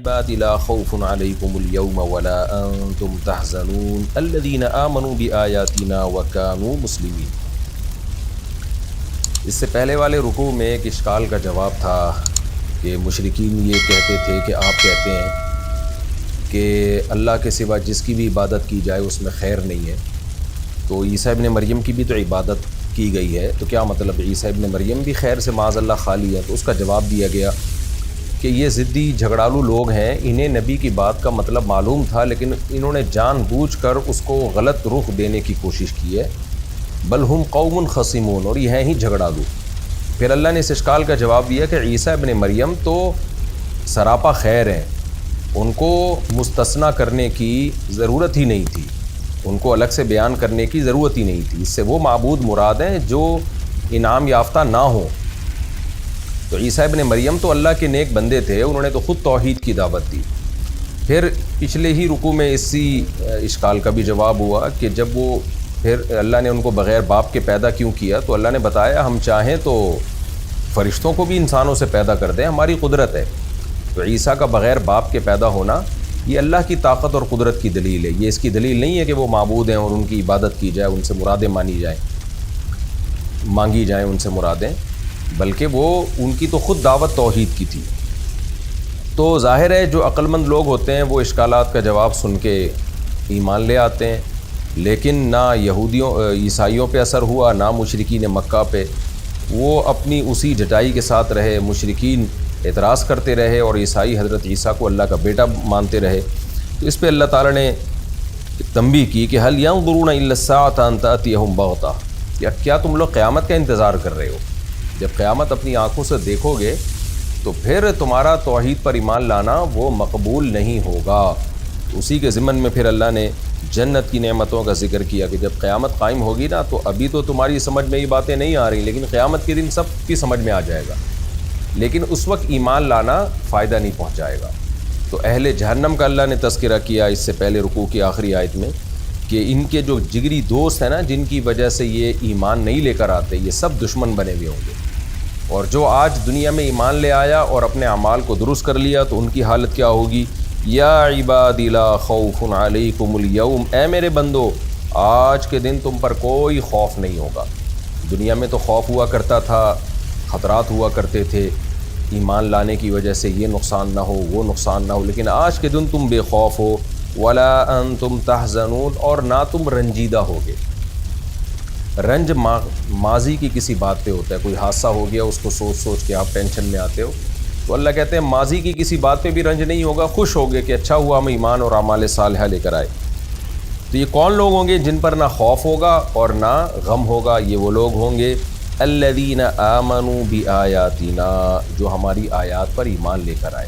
عباد لا خوف عليكم اليوم ولا أنتم تحزنون الذين آمنوا بآياتنا وكانوا مسلمين۔ اس سے پہلے والے رکوع میں ایک اشکال کا جواب تھا کہ مشرکین یہ کہتے تھے کہ آپ کہتے ہیں کہ اللہ کے سوا جس کی بھی عبادت کی جائے اس میں خیر نہیں ہے، تو عیسیٰ ابن مریم کی بھی تو عبادت کی گئی ہے، تو کیا مطلب عیسیٰ ابن مریم بھی خیر سے معاذ اللہ خالی ہے؟ تو اس کا جواب دیا گیا کہ یہ ضدی جھگڑالو لوگ ہیں، انہیں نبی کی بات کا مطلب معلوم تھا لیکن انہوں نے جان بوجھ کر اس کو غلط رخ دینے کی کوشش کی ہے۔ بل ہم قوم خصمون، اور یہ ہیں ہی جھگڑالو۔ پھر اللہ نے اس اشکال کا جواب دیا کہ عیسیٰ ابن مریم تو سراپا خیر ہیں، ان کو مستثنیٰ کرنے کی ضرورت ہی نہیں تھی، ان کو الگ سے بیان کرنے کی ضرورت ہی نہیں تھی، اس سے وہ معبود مراد ہیں جو انعام یافتہ نہ ہوں۔ تو عیسیٰ ابن مریم تو اللہ کے نیک بندے تھے، انہوں نے تو خود توحید کی دعوت دی۔ پھر پچھلے ہی رکوع میں اسی اشکال کا بھی جواب ہوا کہ جب وہ پھر اللہ نے ان کو بغیر باپ کے پیدا کیوں کیا، تو اللہ نے بتایا ہم چاہیں تو فرشتوں کو بھی انسانوں سے پیدا کر دیں، ہماری قدرت ہے۔ تو عیسیٰ کا بغیر باپ کے پیدا ہونا یہ اللہ کی طاقت اور قدرت کی دلیل ہے، یہ اس کی دلیل نہیں ہے کہ وہ معبود ہیں اور ان کی عبادت کی جائے، ان سے مرادیں مانگی جائیں ان سے مرادیں، بلکہ وہ ان کی تو خود دعوت توحید کی تھی۔ تو ظاہر ہے جو عقل مند لوگ ہوتے ہیں وہ اشکالات کا جواب سن کے ایمان لے آتے ہیں، لیکن نہ یہودیوں عیسائیوں پہ اثر ہوا نہ مشرکین مکہ پہ، وہ اپنی اسی جٹائی کے ساتھ رہے، مشرکین اعتراض کرتے رہے اور عیسائی حضرت عیسیٰ کو اللہ کا بیٹا مانتے رہے۔ تو اس پہ اللہ تعالیٰ نے تنبیہ کی کہ هل ينظرون الا الساعة ان تأتيهم بغتة، کیا تم لوگ قیامت کا انتظار کر رہے ہو؟ جب قیامت اپنی آنکھوں سے دیکھو گے تو پھر تمہارا توحید پر ایمان لانا وہ مقبول نہیں ہوگا۔ اسی کے ضمن میں پھر اللہ نے جنت کی نعمتوں کا ذکر کیا کہ جب قیامت قائم ہوگی نا تو ابھی تو تمہاری سمجھ میں یہ باتیں نہیں آ رہی، لیکن قیامت کے دن سب کی سمجھ میں آ جائے گا، لیکن اس وقت ایمان لانا فائدہ نہیں پہنچائے گا۔ تو اہل جہنم کا اللہ نے تذکرہ کیا اس سے پہلے رکوع کی آخری آیت میں کہ ان کے جو جگری دوست ہیں نا، جن کی وجہ سے یہ ایمان نہیں لے کر آتے، یہ سب دشمن بنے ہوئے ہوں گے، اور جو آج دنیا میں ایمان لے آیا اور اپنے اعمال کو درست کر لیا تو ان کی حالت کیا ہوگی؟ یا عبادی لا خوف علیکم اليوم، اے میرے بندو آج کے دن تم پر کوئی خوف نہیں ہوگا۔ دنیا میں تو خوف ہوا کرتا تھا، خطرات ہوا کرتے تھے، ایمان لانے کی وجہ سے یہ نقصان نہ ہو وہ نقصان نہ ہو، لیکن آج کے دن تم بے خوف ہو۔ ولا انتم تحزنون، اور نہ تم رنجیدہ ہوگے۔ رنج ماضی کی کسی بات پہ ہوتا ہے، کوئی حادثہ ہو گیا اس کو سوچ سوچ کے آپ ٹینشن میں آتے ہو، تو اللہ کہتے ہیں ماضی کی کسی بات پہ بھی رنج نہیں ہوگا، خوش ہوگے کہ اچھا ہوا ہم ایمان اور اعمال صالحہ لے کر آئے۔ تو یہ کون لوگ ہوں گے جن پر نہ خوف ہوگا اور نہ غم ہوگا؟ یہ وہ لوگ ہوں گے الذین آمنوا بآیاتنا، جو ہماری آیات پر ایمان لے کر آئے۔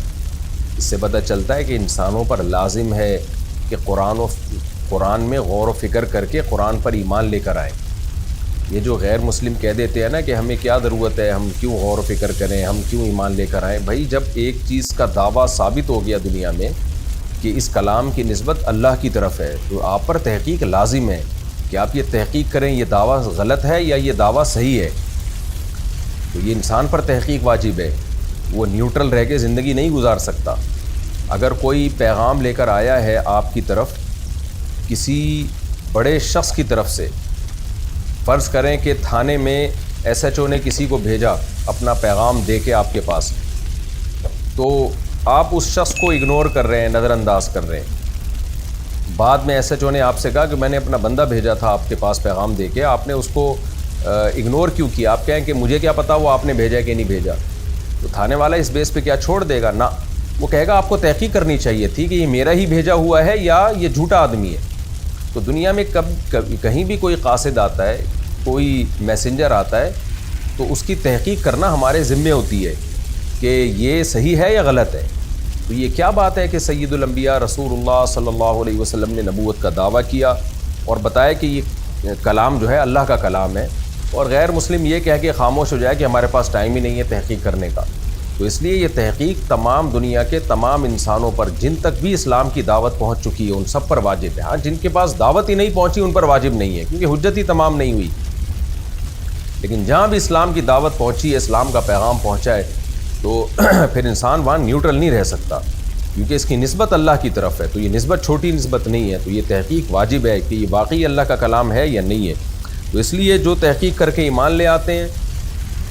اس سے پتہ چلتا ہے کہ انسانوں پر لازم ہے کہ قرآن میں غور و فکر کر کے قرآن پر ایمان لے کر آئیں۔ یہ جو غیر مسلم کہہ دیتے ہیں نا کہ ہمیں کیا ضرورت ہے، ہم کیوں غور و فکر کریں، ہم کیوں ایمان لے کر آئیں؟ بھائی جب ایک چیز کا دعویٰ ثابت ہو گیا دنیا میں کہ اس کلام کی نسبت اللہ کی طرف ہے، تو آپ پر تحقیق لازم ہے کہ آپ یہ تحقیق کریں یہ دعویٰ غلط ہے یا یہ دعویٰ صحیح ہے۔ تو یہ انسان پر تحقیق واجب ہے، وہ نیوٹرل رہ کے زندگی نہیں گزار سکتا۔ اگر کوئی پیغام لے کر آیا ہے آپ کی طرف کسی بڑے شخص کی طرف سے، فرض کریں کہ تھانے میں ایس ایچ او نے کسی کو بھیجا اپنا پیغام دے کے آپ کے پاس، تو آپ اس شخص کو اگنور کر رہے ہیں، نظر انداز کر رہے ہیں۔ بعد میں ایس ایچ او نے آپ سے کہا کہ میں نے اپنا بندہ بھیجا تھا آپ کے پاس پیغام دے کے، آپ نے اس کو اگنور کیوں کیا؟ آپ کہیں کہ مجھے کیا پتا وہ آپ نے بھیجا کہ نہیں بھیجا؟ تو تھانے والا اس بیس پہ کیا چھوڑ دے گا؟ نہ، وہ کہے گا آپ کو تحقیق کرنی چاہیے تھی کہ یہ میرا ہی بھیجا ہوا ہے یا یہ جھوٹا آدمی ہے۔ تو دنیا میں کہیں بھی کوئی قاصد آتا ہے، کوئی میسنجر آتا ہے، تو اس کی تحقیق کرنا ہمارے ذمے ہوتی ہے کہ یہ صحیح ہے یا غلط ہے۔ تو یہ کیا بات ہے کہ سید الانبیاء رسول اللہ صلی اللہ علیہ وسلم نے نبوت کا دعویٰ کیا اور بتایا کہ یہ کلام جو ہے اللہ کا کلام ہے، اور غیر مسلم یہ کہہ کے خاموش ہو جائے کہ ہمارے پاس ٹائم ہی نہیں ہے تحقیق کرنے کا۔ تو اس لیے یہ تحقیق تمام دنیا کے تمام انسانوں پر، جن تک بھی اسلام کی دعوت پہنچ چکی ہے ان سب پر واجب ہے۔ ہاں جن کے پاس دعوت ہی نہیں پہنچی ان پر واجب نہیں ہے، کیونکہ حجت ہی تمام نہیں ہوئی، لیکن جہاں بھی اسلام کی دعوت پہنچی ہے، اسلام کا پیغام پہنچا ہے، تو پھر انسان وہاں نیوٹرل نہیں رہ سکتا۔ کیونکہ اس کی نسبت اللہ کی طرف ہے، تو یہ نسبت چھوٹی نسبت نہیں ہے، تو یہ تحقیق واجب ہے کہ یہ واقعی اللہ کا کلام ہے یا نہیں ہے۔ تو اس لیے جو تحقیق کر کے ایمان لے آتے ہیں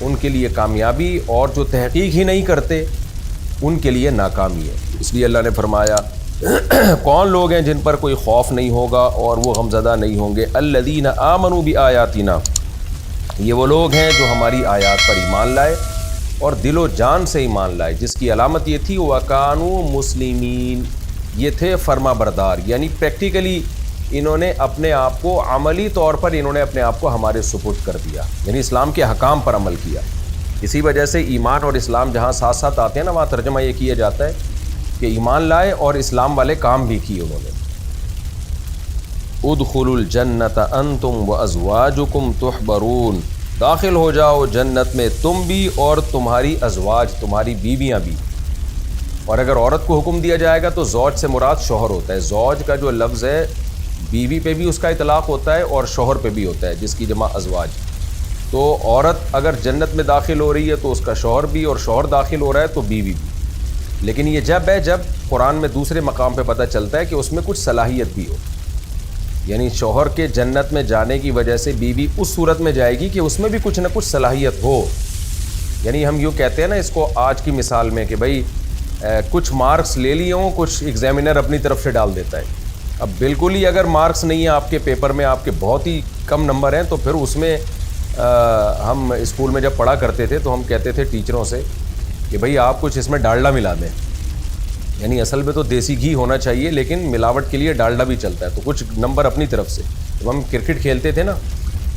ان کے لیے کامیابی، اور جو تحقیق ہی نہیں کرتے ان کے لیے ناکامی ہے۔ اس لیے اللہ نے فرمایا کون لوگ ہیں جن پر کوئی خوف نہیں ہوگا اور وہ غمزدہ نہیں ہوں گے؟ الذین آمنوا بآیاتنا، یہ وہ لوگ ہیں جو ہماری آیات پر ایمان لائے اور دل و جان سے ایمان لائے، جس کی علامت یہ تھی وَكَانُوا مُسْلِمِينَ، یہ تھے فرما بردار، یعنی پریکٹیکلی انہوں نے اپنے آپ کو، عملی طور پر انہوں نے اپنے آپ کو ہمارے سپرد کر دیا، یعنی اسلام کے احکام پر عمل کیا۔ اسی وجہ سے ایمان اور اسلام جہاں ساتھ ساتھ آتے ہیں نا، وہاں ترجمہ یہ کیا جاتا ہے کہ ایمان لائے اور اسلام والے کام بھی کیے انہوں نے۔ ادخلوا الجنت انتم وازواجکم تحبرون، داخل ہو جاؤ جنت میں تم بھی اور تمہاری ازواج، تمہاری بیویاں بھی۔ اور اگر عورت کو حکم دیا جائے گا تو زوج سے مراد شوہر ہوتا ہے۔ زوج کا جو لفظ ہے بیوی پہ بھی اس کا اطلاق ہوتا ہے اور شوہر پہ بھی ہوتا ہے، جس کی جمع ازواج۔ تو عورت اگر جنت میں داخل ہو رہی ہے تو اس کا شوہر بھی، اور شوہر داخل ہو رہا ہے تو بیوی بھی۔ لیکن یہ جب ہے جب قرآن میں دوسرے مقام پہ پتہ چلتا ہے کہ اس میں کچھ صلاحیت بھی ہو، یعنی شوہر کے جنت میں جانے کی وجہ سے بیوی اس صورت میں جائے گی کہ اس میں بھی کچھ نہ کچھ صلاحیت ہو۔ یعنی ہم یوں کہتے ہیں نا اس کو آج کی مثال میں کہ بھائی کچھ مارکس لے لیے ہوں، کچھ ایگزامینر اپنی طرف سے ڈال دیتا ہے۔ اب بالکل ہی اگر مارکس نہیں ہیں آپ کے پیپر میں، آپ کے بہت ہی کم نمبر ہیں، تو پھر اس میں ہم اسکول میں جب پڑھا کرتے تھے تو ہم کہتے تھے ٹیچروں سے کہ بھئی آپ کچھ اس میں ڈالڈا ملا دیں، یعنی اصل میں تو دیسی گھی ہونا چاہیے لیکن ملاوٹ کے لیے ڈالڈا بھی چلتا ہے، تو کچھ نمبر اپنی طرف سے۔ جب ہم کرکٹ کھیلتے تھے نا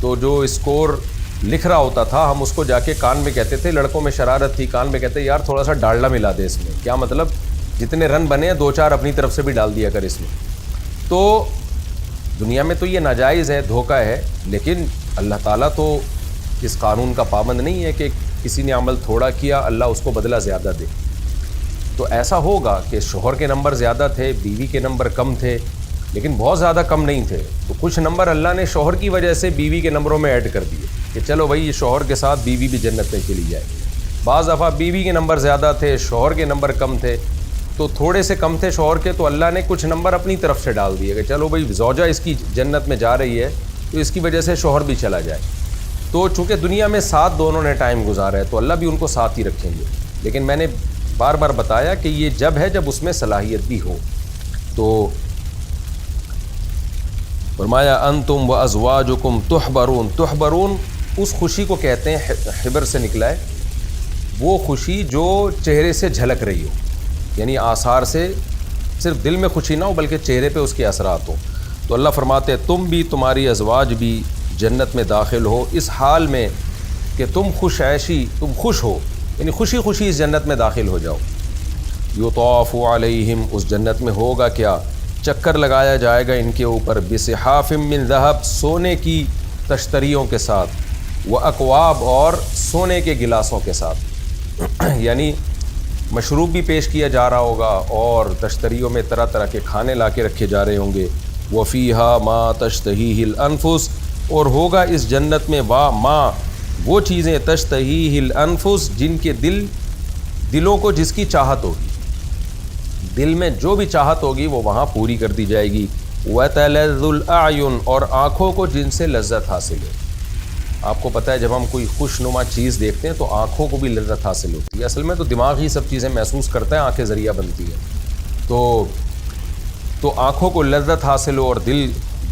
تو جو اسکور لکھ رہا ہوتا تھا ہم اس کو جا کے کان میں کہتے تھے، لڑکوں میں شرارت تھی، کان میں کہتے یار تھوڑا سا ڈالڈا ملا دے اس میں۔ کیا مطلب؟ جتنے رن بنے ہیں 2-4 اپنی طرف سے بھی ڈال دیا کر اس میں۔ تو دنیا میں تو یہ ناجائز ہے، دھوکہ ہے، لیکن اللہ تعالیٰ تو اس قانون کا پابند نہیں ہے کہ کسی نے عمل تھوڑا کیا اللہ اس کو بدلہ زیادہ دے۔ تو ایسا ہوگا کہ شوہر کے نمبر زیادہ تھے، بیوی کے نمبر کم تھے، لیکن بہت زیادہ کم نہیں تھے، تو کچھ نمبر اللہ نے شوہر کی وجہ سے بیوی کے نمبروں میں ایڈ کر دیے کہ چلو بھائی یہ شوہر کے ساتھ بیوی بھی جنت میں چلی جائے۔ بعض دفعہ بیوی کے نمبر زیادہ تھے، شوہر کے نمبر کم تھے، تو تھوڑے سے کم تھے شوہر کے، تو اللہ نے کچھ نمبر اپنی طرف سے ڈال دیے کہ چلو بھائی زوجہ اس کی جنت میں جا رہی ہے تو اس کی وجہ سے شوہر بھی چلا جائے۔ تو چونکہ دنیا میں ساتھ دونوں نے ٹائم گزارا ہے تو اللہ بھی ان کو ساتھ ہی رکھیں گے، لیکن میں نے بار بار بتایا کہ یہ جب ہے جب اس میں صلاحیت بھی ہو۔ تو فرمایا انتم وازواجکم تحبرون، تحبرون اس خوشی کو کہتے ہیں، حبر سے نکلا ہے، وہ خوشی جو چہرے سے جھلک رہی ہو، یعنی آثار سے صرف دل میں خوشی نہ ہو بلکہ چہرے پہ اس کے اثرات ہوں۔ تو اللہ فرماتے ہیں تم بھی، تمہاری ازواج بھی جنت میں داخل ہو اس حال میں کہ تم خوش عیشی، تم خوش ہو، یعنی خوشی خوشی اس جنت میں داخل ہو جاؤ۔ یطاف علیہم، اس جنت میں ہوگا کیا؟ چکر لگایا جائے گا ان کے اوپر، بصحاف من ذہب، سونے کی تشتریوں کے ساتھ، واکواب، اور سونے کے گلاسوں کے ساتھ، یعنی مشروب بھی پیش کیا جا رہا ہوگا اور تشتریوں میں طرح طرح کے کھانے لا کے رکھے جا رہے ہوں گے۔ وفیہا ما تشتہیہ الانفس، اور ہوگا اس جنت میں ما وہ چیزیں تشتہیہ الانفس جن کے دلوں کو جس کی چاہت ہوگی، دل میں جو بھی چاہت ہوگی وہ وہاں پوری کر دی جائے گی۔ وتلذ الاعین، اور آنکھوں کو جن سے لذت حاصل ہے۔ آپ کو پتہ ہے جب ہم کوئی خوش نما چیز دیکھتے ہیں تو آنکھوں کو بھی لذت حاصل ہوتی ہے، اصل میں تو دماغ ہی سب چیزیں محسوس کرتا ہے، آنکھیں ذریعہ بنتی ہیں۔ تو آنکھوں کو لذت حاصل ہو اور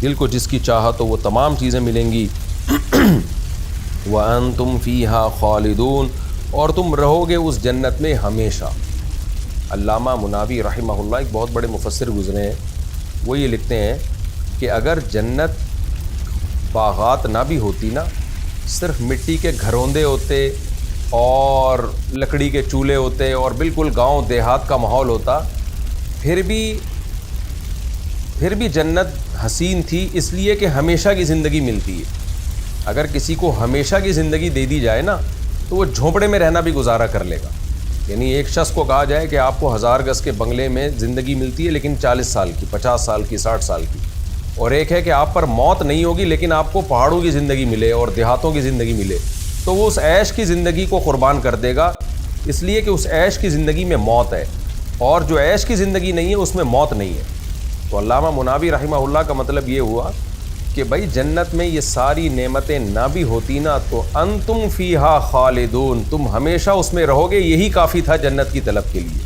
دل کو جس کی چاہت ہو وہ تمام چیزیں ملیں گی۔ وَأَنْتُمْ فِيهَا خَالِدُونَ، اور تم رہو گے اس جنت میں ہمیشہ۔ علامہ مناوی رحمہ اللہ ایک بہت بڑے مفسر گزرے ہیں، وہ یہ لکھتے ہیں کہ اگر جنت باغات نہ بھی ہوتی نا، صرف مٹی کے گھروندے ہوتے اور لکڑی کے چولہے ہوتے اور بالکل گاؤں دیہات کا ماحول ہوتا، پھر بھی جنت حسین تھی، اس لیے کہ ہمیشہ کی زندگی ملتی ہے۔ اگر کسی کو ہمیشہ کی زندگی دے دی جائے نا تو وہ جھونپڑے میں رہنا بھی گزارا کر لے گا۔ یعنی ایک شخص کو کہا جائے کہ آپ کو 1000 گز کے بنگلے میں زندگی ملتی ہے لیکن 40 سال کی، 50 سال کی، 60 سال کی، اور ایک ہے کہ آپ پر موت نہیں ہوگی لیکن آپ کو پہاڑوں کی زندگی ملے اور دیہاتوں کی زندگی ملے، تو وہ اس عیش کی زندگی کو قربان کر دے گا، اس لیے کہ اس عیش کی زندگی میں موت ہے، اور جو عیش کی زندگی نہیں ہے اس میں موت نہیں ہے۔ تو علامہ مناوی رحمہ اللہ کا مطلب یہ ہوا کہ بھائی جنت میں یہ ساری نعمتیں نہ بھی ہوتی نا تو انتم فیہا خالدون، تم ہمیشہ اس میں رہو گے، یہی کافی تھا جنت کی طلب کے لیے۔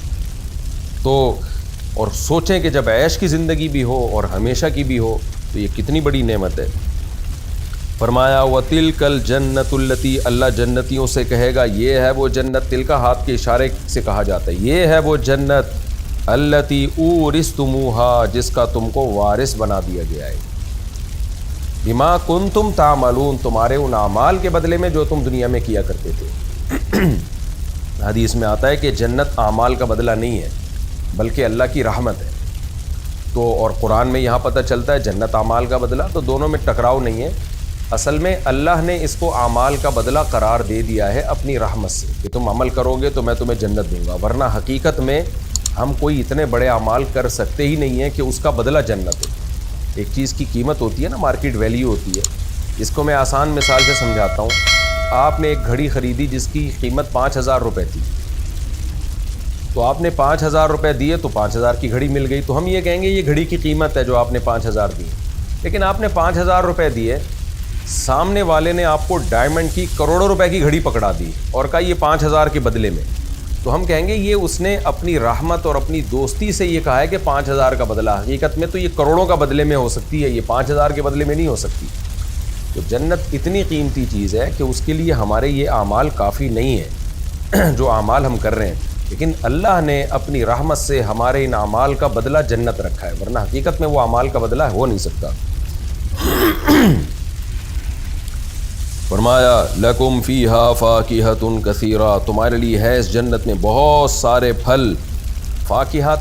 تو اور سوچیں کہ جب عیش کی زندگی بھی ہو اور ہمیشہ کی بھی ہو تو یہ کتنی بڑی نعمت ہے۔ فرمایا وَتِلْكَ الْجَنَّةُ الَّتِي، اللہ جنتیوں سے کہے گا یہ ہے وہ جنت، تل کا ہاتھ کے اشارے سے کہا جاتا ہے، یہ ہے وہ جنت الَّتِي أُورِثْتُمُوهَا، جس کا تم کو وارث بنا دیا گیا ہے، بِمَا كُنْتُمْ تَعْمَلُونَ، تمہارے ان اعمال کے بدلے میں جو تم دنیا میں کیا کرتے تھے۔ حدیث میں آتا ہے کہ جنت اعمال کا بدلہ نہیں ہے بلکہ اللہ کی رحمت ہے۔ تو اور قرآن میں یہاں پتہ چلتا ہے جنت اعمال کا بدلہ، تو دونوں میں ٹکراؤ نہیں ہے۔ اصل میں اللہ نے اس کو اعمال کا بدلہ قرار دے دیا ہے اپنی رحمت سے کہ تم عمل کرو گے تو میں تمہیں جنت دوں گا، ورنہ حقیقت میں ہم کوئی اتنے بڑے اعمال کر سکتے ہی نہیں ہیں کہ اس کا بدلہ جنت ہو۔ ایک چیز کی قیمت ہوتی ہے نا، مارکیٹ ویلیو ہوتی ہے۔ اس کو میں آسان مثال سے سمجھاتا ہوں۔ آپ نے ایک گھڑی خریدی جس کی قیمت 5,000 روپے تھی، تو آپ نے 5,000 روپے دیے تو 5,000 کی گھڑی مل گئی، تو ہم یہ کہیں گے یہ گھڑی کی قیمت ہے جو آپ نے 5,000 دی۔ لیکن آپ نے 5,000 روپے دیے، سامنے والے نے آپ کو ڈائمنڈ کی کروڑوں روپے کی گھڑی پکڑا دی اور کہا یہ 5,000 کے بدلے میں، تو ہم کہیں گے یہ اس نے اپنی رحمت اور اپنی دوستی سے یہ کہا ہے کہ 5,000 کا بدلہ، حقیقت میں تو یہ کروڑوں کا بدلے میں ہو سکتی ہے، یہ 5,000 کے بدلے میں نہیں ہو سکتی۔ تو جنت اتنی قیمتی چیز ہے کہ اس کے لیے ہمارے یہ اعمال کافی نہیں ہیں جو اعمال ہم کر رہے ہیں، لیکن اللہ نے اپنی رحمت سے ہمارے ان اعمال کا بدلہ جنت رکھا ہے، ورنہ حقیقت میں وہ اعمال کا بدلہ ہو نہیں سکتا۔ فرمایا لَكُمْ فِيهَا فَاكِهَةٌ كَثِيرَةٌ، تمہارے لیے ہے اس جنت میں بہت سارے پھل۔ فاکہہ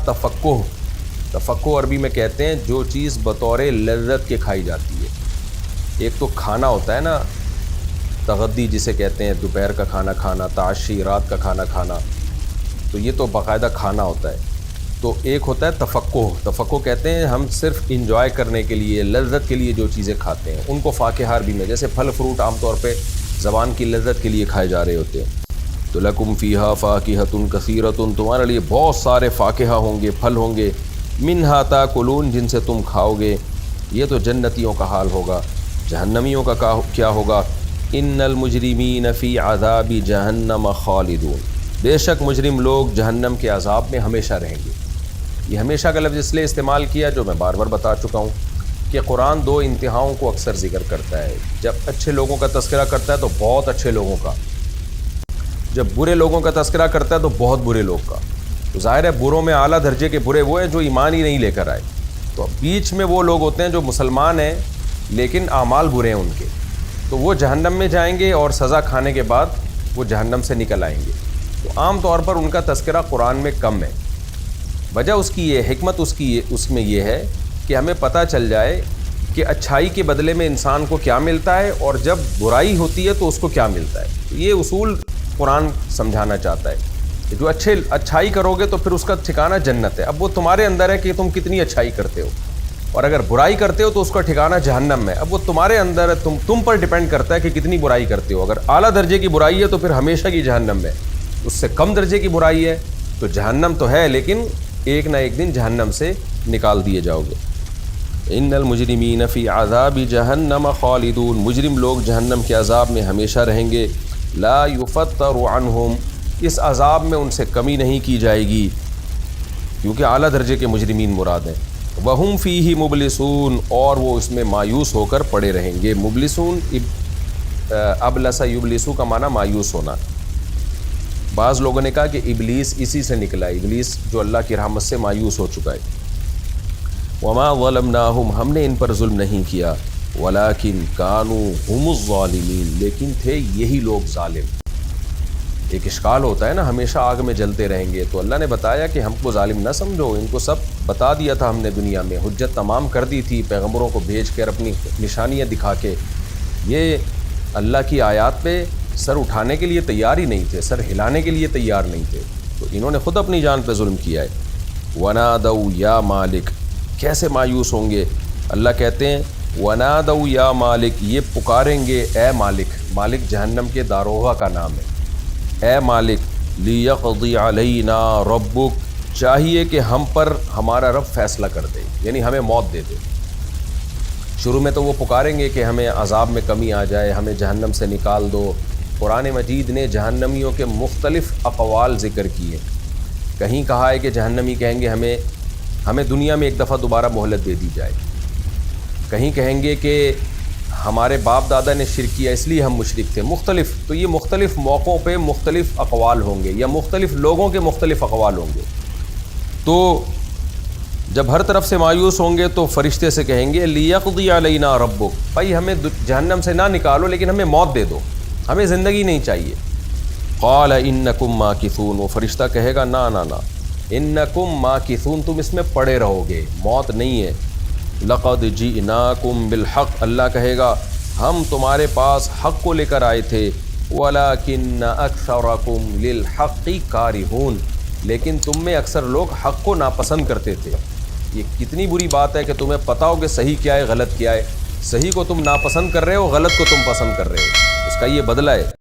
تفقہ عربی میں کہتے ہیں جو چیز بطور لذت کے کھائی جاتی ہے۔ ایک تو کھانا ہوتا ہے نا، تغدی جسے کہتے ہیں، دوپہر کا کھانا کھانا، تعشی رات کا کھانا کھانا، تو یہ تو باقاعدہ کھانا ہوتا ہے۔ تو ایک ہوتا ہے تفقہ کہتے ہیں ہم صرف انجوائے کرنے کے لیے، لذت کے لیے جو چیزیں کھاتے ہیں ان کو فاکہہ عربی میں، جیسے پھل فروٹ عام طور پہ زبان کی لذت کے لیے کھائے جا رہے ہوتے ہیں۔ تو لکم فیہا فاکہۃ کثیرۃ، تمہارے لیے بہت سارے فاکہہ ہوں گے، پھل ہوں گے، منہا تاکلون، جن سے تم کھاؤ گے۔ یہ تو جنتیوں کا حال ہوگا۔ جہنمیوں کا کیا ہوگا؟ ان المجرمین فی عذاب جہنم خالدون، بے شک مجرم لوگ جہنم کے عذاب میں ہمیشہ رہیں گے۔ یہ ہمیشہ کا لفظ اس لیے استعمال کیا جو میں بار بار بتا چکا ہوں کہ قرآن دو انتہاؤں کو اکثر ذکر کرتا ہے۔ جب اچھے لوگوں کا تذکرہ کرتا ہے تو بہت اچھے لوگوں کا، جب برے لوگوں کا تذکرہ کرتا ہے تو بہت برے لوگ کا۔ تو ظاہر ہے بروں میں اعلیٰ درجے کے برے وہ ہیں جو ایمان ہی نہیں لے کر آئے، تو بیچ میں وہ لوگ ہوتے ہیں جو مسلمان ہیں لیکن اعمال برے ہیں ان کے، تو وہ جہنم میں جائیں گے اور سزا کھانے کے بعد وہ جہنم سے نکل آئیں گے۔ تو عام طور پر ان کا تذکرہ قرآن میں کم ہے۔ وجہ اس کی یہ حکمت اس میں یہ ہے کہ ہمیں پتہ چل جائے کہ اچھائی کے بدلے میں انسان کو کیا ملتا ہے اور جب برائی ہوتی ہے تو اس کو کیا ملتا ہے۔ یہ اصول قرآن سمجھانا چاہتا ہے کہ جو اچھائی کرو گے تو پھر اس کا ٹھکانہ جنت ہے۔ اب وہ تمہارے اندر ہے کہ تم کتنی اچھائی کرتے ہو، اور اگر برائی کرتے ہو تو اس کا ٹھکانہ جہنم ہے۔ اب وہ تمہارے اندر ہے، تم پر ڈیپینڈ کرتا ہے کہ کتنی برائی کرتے ہو۔ اگر اعلیٰ درجے کی برائی ہے تو پھر ہمیشہ کی جہنم ہے، اس سے کم درجے کی برائی ہے تو جہنم تو ہے لیکن ایک نہ ایک دن جہنم سے نکال دیے جاؤ گے۔ ان المجرمین فی عذاب جہنم خالدون، مجرم لوگ جہنم کے عذاب میں ہمیشہ رہیں گے۔ لا یفتر عنہم، اس عذاب میں ان سے کمی نہیں کی جائے گی کیونکہ اعلیٰ درجے کے مجرمین مراد ہیں۔ وہم فیہ مبلسون، اور وہ اس میں مایوس ہو کر پڑے رہیں گے۔ مبلسون، ابلس یبلسو کا معنی مایوس ہونا۔ بعض لوگوں نے کہا کہ ابلیس اسی سے نکلا ہے، ابلیس جو اللہ کی رحمت سے مایوس ہو چکا ہے۔ وما ظلمناہم، ہم نے ان پر ظلم نہیں کیا، ولکن کانوا هم الظالمین، لیکن تھے یہی لوگ ظالم۔ ایک اشکال ہوتا ہے نا، ہمیشہ آگ میں جلتے رہیں گے، تو اللہ نے بتایا کہ ہم کو ظالم نہ سمجھو، ان کو سب بتا دیا تھا ہم نے دنیا میں، حجت تمام کر دی تھی پیغمبروں کو بھیج کر اپنی نشانیاں دکھا کے۔ یہ اللہ کی آیات پہ سر اٹھانے کے لیے تیار ہی نہیں تھے، سر ہلانے کے لیے تیار نہیں تھے، تو انہوں نے خود اپنی جان پہ ظلم کیا ہے۔ وَنَادَوْا یا مالک، کیسے مایوس ہوں گے؟ اللہ کہتے ہیں وَنَادَوْا یا مالک، یہ پکاریں گے اے مالک۔ مالک جہنم کے داروغہ کا نام ہے۔ اے مالک، لِيَقْضِي عَلَيْنَا رَبُّكَ، چاہیے کہ ہم پر ہمارا رب فیصلہ کر دے، یعنی ہمیں موت دے دے۔ شروع میں تو وہ پکاریں گے کہ ہمیں عذاب میں کمی آ جائے، ہمیں جہنم سے نکال دو۔ قرآن مجید نے جہنمیوں کے مختلف اقوال ذکر کیے۔ کہیں کہا ہے کہ جہنمی کہیں گے ہمیں دنیا میں ایک دفعہ دوبارہ مہلت دے دی جائے، کہیں کہیں گے کہ ہمارے باپ دادا نے شرک کیا اس لیے ہم مشرک تھے۔ مختلف، تو یہ مختلف موقعوں پہ مختلف اقوال ہوں گے، یا مختلف لوگوں کے مختلف اقوال ہوں گے۔ تو جب ہر طرف سے مایوس ہوں گے تو فرشتے سے کہیں گے لیقضی علینا ربک، بھائی ہمیں جہنم سے نہ نکالو لیکن ہمیں موت دے دو، ہمیں زندگی نہیں چاہیے۔ قال انکم ماکثون، وہ فرشتہ کہے گا نا نا نا، انکم ماکثون، تم اس میں پڑے رہو گے، موت نہیں ہے۔ لقد جئناکم بالحق، اللہ کہے گا ہم تمہارے پاس حق کو لے کر آئے تھے، ولکن اکثرکم للحق کارہون، لیکن تم میں اکثر لوگ حق کو ناپسند کرتے تھے۔ یہ کتنی بری بات ہے کہ تمہیں پتہ ہو کہ صحیح کیا ہے غلط کیا ہے، صحیح کو تم ناپسند کر رہے ہو، غلط کو تم پسند کر رہے ہو، اس کا یہ بدلہ ہے۔